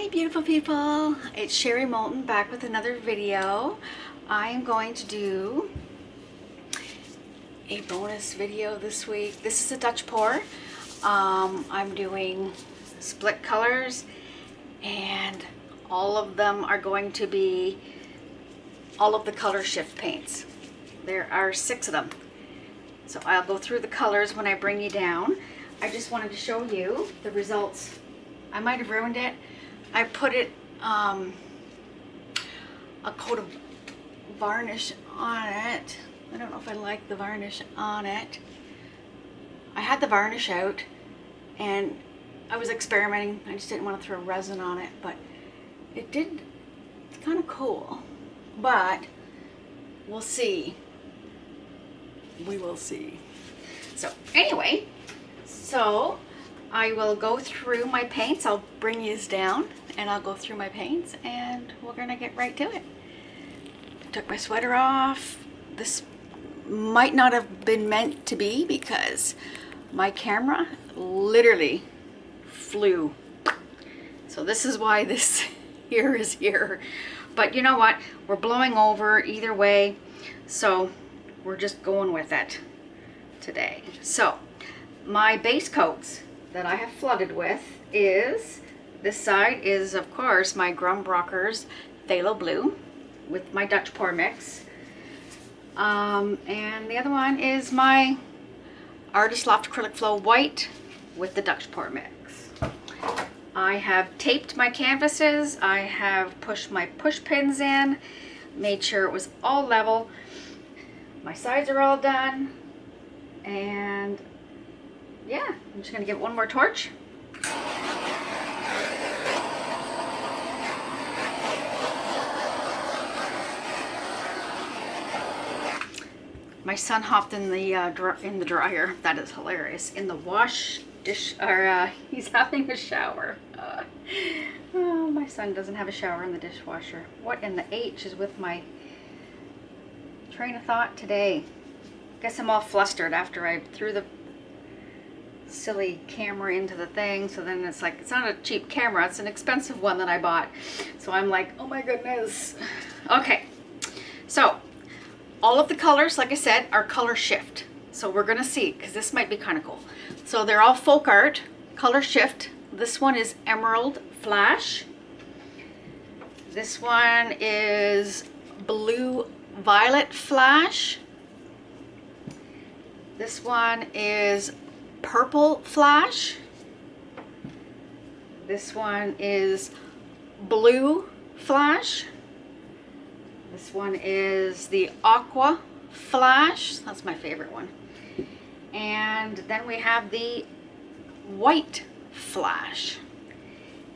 Hi beautiful people, it's Sherry Moulton back with another video. I am going to do a bonus video this week. This is a Dutch pour. I'm doing split colors and all of them are going to be all of the color shift paints. There are 6 of them. So I'll go through the colors when I bring you down. I just wanted to show you the results. I might have ruined it. I put it a coat of varnish on it. I don't know if I like the varnish on it. I had the varnish out and I was experimenting. I just didn't want to throw resin on it, but it's kind of cool. But we'll see. We will see. So anyway, I will go through my paints. I'll bring these down and I'll go through my paints and we're gonna get right to it. Took my sweater off. This might not have been meant to be because my camera literally flew. So this is why this here is here. But you know what? We're blowing over either way. So we're just going with it today. So my base coats that I have flooded with is, this side is of course my Grumbacher's Thalo blue with my Dutch pour mix, and the other one is my Artist Loft Acrylic Flow white with the Dutch pour mix. I have taped my canvases. I have pushed my push pins in, made sure it was all level. My sides are all done, and yeah, I'm just gonna give it one more torch. My son hopped in the dryer. That is hilarious. In the wash dish, or he's having a shower. Oh, my son doesn't have a shower in the dishwasher. What in the H is with my train of thought today? Guess I'm all flustered after I threw the silly camera into the thing. So then it's like, it's not a cheap camera, it's an expensive one that I bought. So I'm like, oh my goodness. Okay, so all of the colors, like I said, are color shift. So we're gonna see, because this might be kind of cool. So they're all Folkart color shift. This one is Emerald Flash. This one is Blue Violet Flash. This one is Purple Flash. This one is Blue Flash. This one is the Aqua Flash. That's my favorite one. And then we have the White Flash.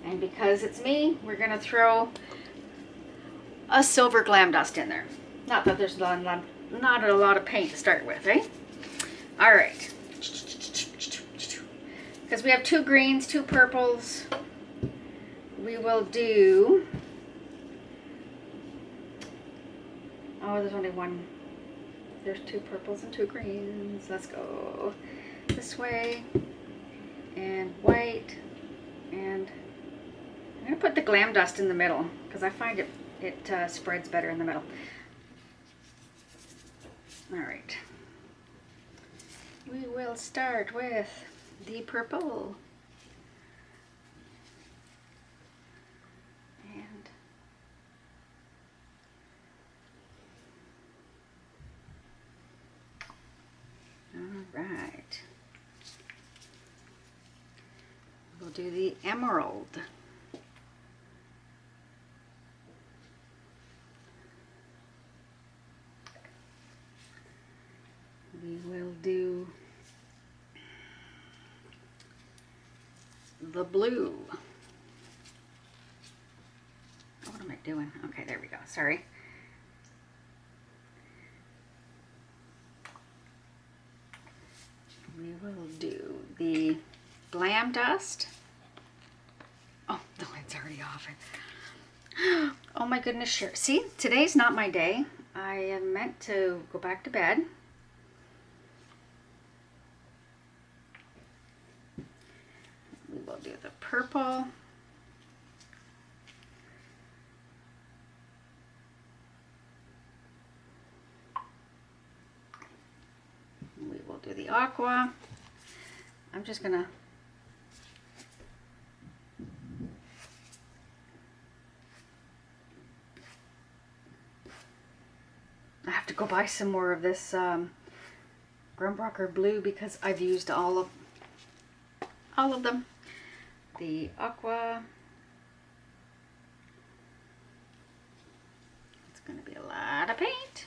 And because it's me, we're gonna throw a silver Glam dust in there. Not that there's not a lot of paint to start with, right? All right. Because we have 2 greens, 2 purples, we will do, oh, there's only one, there's 2 purples and 2 greens. Let's go this way, and white, and I'm going to put the Glam dust in the middle because I find it spreads better in the middle. All right, we will start with the purple, and all right, we'll do the emerald. We will do the blue. What am I doing? Okay, there we go. Sorry. We will do the Glam dust. Oh, the light's already off. Oh my goodness, sure. See, today's not my day. I am meant to go back to bed. We will do the purple. Aqua. I'm just gonna I have to go buy some more of this Grumbacher blue because I've used all of them. The Aqua. It's going to be a lot of paint.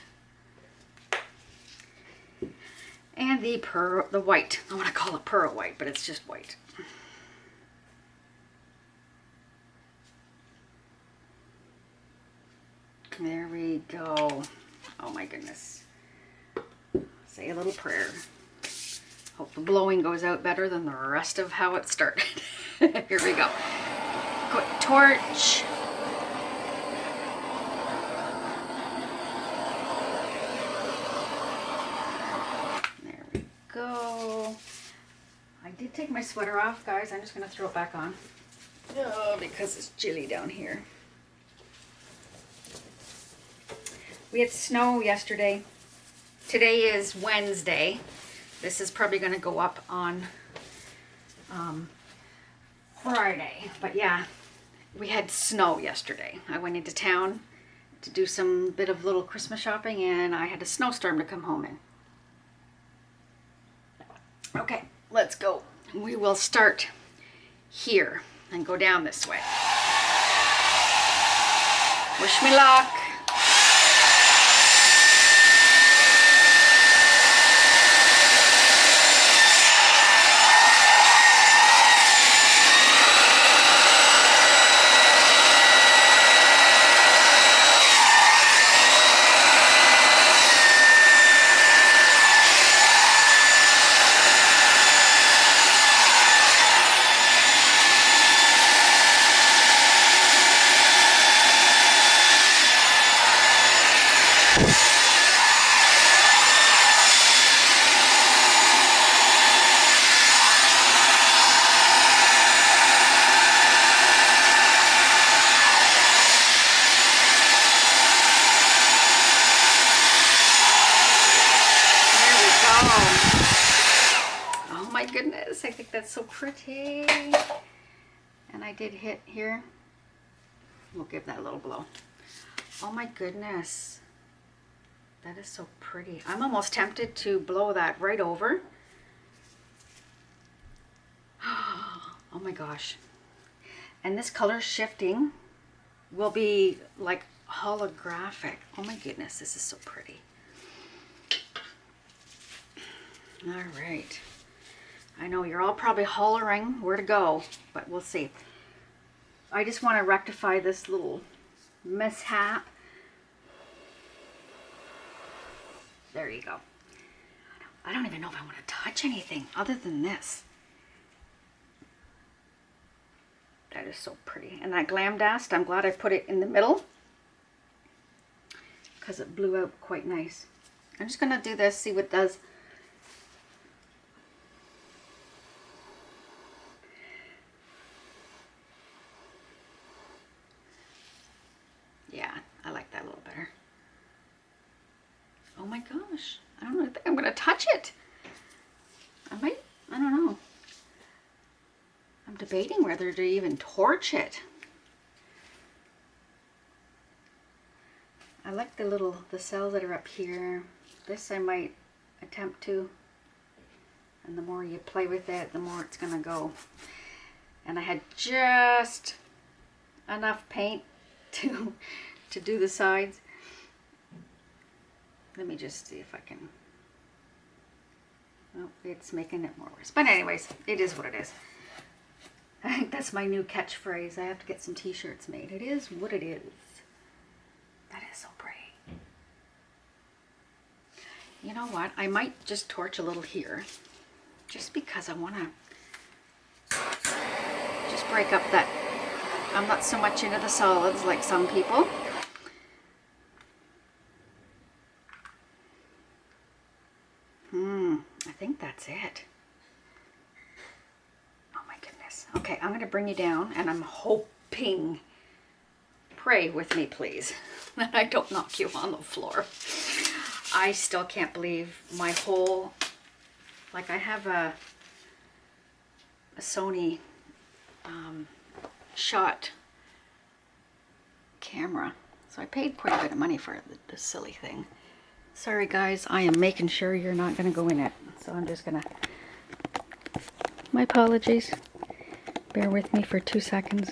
And the white. I want to call it pearl white, but it's just white. There we go. Oh my goodness. Say a little prayer. Hope the blowing goes out better than the rest of how it started. Here we go. Quick torch. There we go. I did take my sweater off, guys. I'm just going to throw it back on. Oh, because it's chilly down here. We had snow yesterday. Today is Wednesday. This is probably going to go up on Friday. But yeah, we had snow yesterday. I went into town to do some bit of little Christmas shopping and I had a snowstorm to come home in. Okay, let's go. We will start here and go down this way. Wish me luck. Goodness, I think that's so pretty. And I did hit here. We'll give that a little blow. Oh my goodness, that is so pretty. I'm almost tempted to blow that right over. Oh my gosh. And this color shifting will be like holographic. Oh my goodness, this is so pretty. All right. I know you're all probably hollering where to go, but we'll see. I just want to rectify this little mishap. There you go. I don't even know if I want to touch anything other than this. That is so pretty. And that Glam dust, I'm glad I put it in the middle because it blew out quite nice. I'm just going to do this, see what it does. Yeah, I like that a little better. Oh my gosh, I don't know, I think I'm gonna touch it. I don't know. I'm debating whether to even torch it. I like the cells that are up here. This I might attempt to. And the more you play with it, the more it's gonna go. And I had just enough paint to do the sides. Let me just see if I can. Oh, it's making it more worse. But anyways, it is what it is. I think that's my new catchphrase. I have to get some t-shirts made. It is what it is. That is so pretty. You know what? I might just torch a little here. Just because I want to just break up that. I'm not so much into the solids like some people. I think that's it. Oh my goodness. Okay, I'm going to bring you down and I'm hoping, pray with me please, that I don't knock you on the floor. I still can't believe my whole Like I have a Sony shot camera, so I paid quite a bit of money for the silly thing. Sorry guys, I am making sure you're not going to go in it, so I'm just going to, my apologies, bear with me for 2 seconds.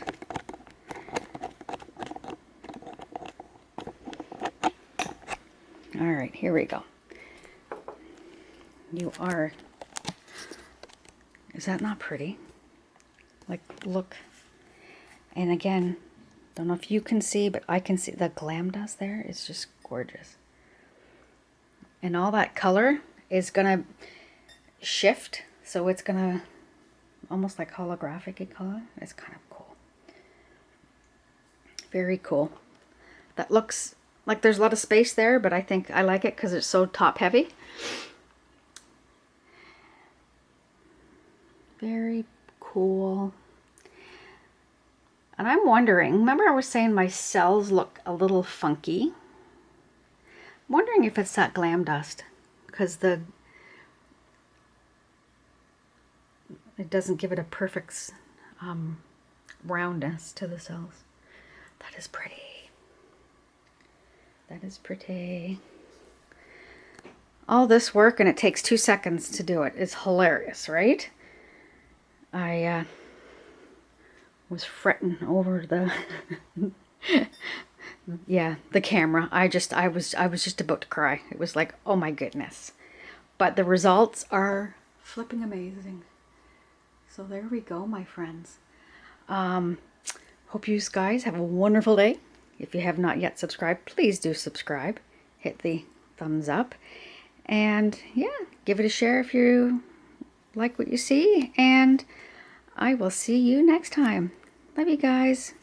Alright, here we go. You are, is that not pretty? Like, look. And again, don't know if you can see, but I can see the Glam dust there. It's just gorgeous. And all that color is gonna shift, so it's gonna almost like holographic color. It's kind of cool. Very cool. That looks like there's a lot of space there, but I think I like it because it's so top heavy. Very cool. And I'm wondering, remember I was saying my cells look a little funky? I'm wondering if it's that Glam dust, because it doesn't give it a perfect roundness to the cells. That is pretty. That is pretty. All this work and it takes 2 seconds to do it. It's hilarious, right? I was fretting over the yeah, the camera. I was just about to cry. It was like, oh my goodness. But the results are flipping amazing. So there we go, my friends. Hope you guys have a wonderful day. If you have not yet subscribed, please do subscribe. Hit the thumbs up. And yeah, give it a share if you like what you see. And I will see you next time. Love you guys.